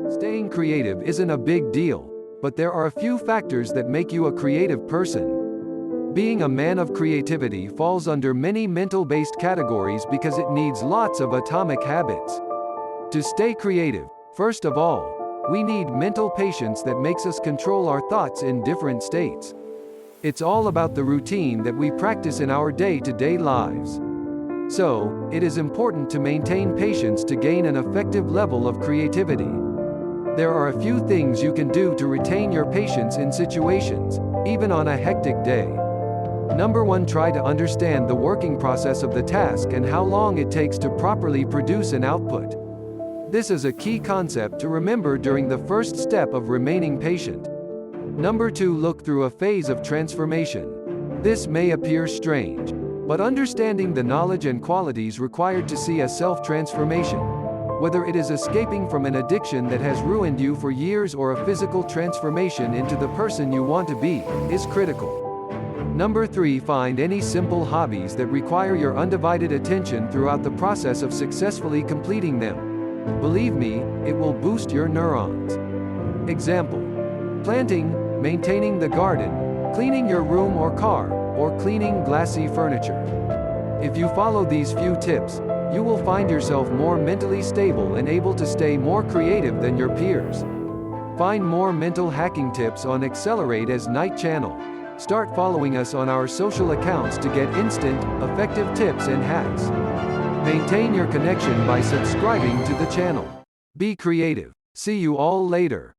Staying creative isn't a big deal, but there are a few factors that make you a creative person. Being a man of creativity falls under many mental-based categories because it needs lots of atomic habits. To stay creative, first of all, we need mental patience that makes us control our thoughts in different states. It's all about the routine that we practice in our day-to-day lives. So, it is important to maintain patience to gain an effective level of creativity. There are a few things you can do to retain your patience in situations, even on a hectic day. Number 1. Try to understand the working process of the task and how long it takes to properly produce an output. This is a key concept to remember during the first step of remaining patient. Number 2. Look through a phase of transformation. This may appear strange, but understanding the knowledge and qualities required to see a self-transformation, whether it is escaping from an addiction that has ruined you for years or a physical transformation into the person you want to be, is critical. Number 3. Find any simple hobbies that require your undivided attention throughout the process of successfully completing them. Believe me, it will boost your neurons. Example: planting, maintaining the garden, cleaning your room or car, or cleaning glassy furniture. If you follow these few tips, you will find yourself more mentally stable and able to stay more creative than your peers. Find more mental hacking tips on Accelerate as Night channel. Start following us on our social accounts to get instant, effective tips and hacks. Maintain your connection by subscribing to the channel. Be creative. See you all later.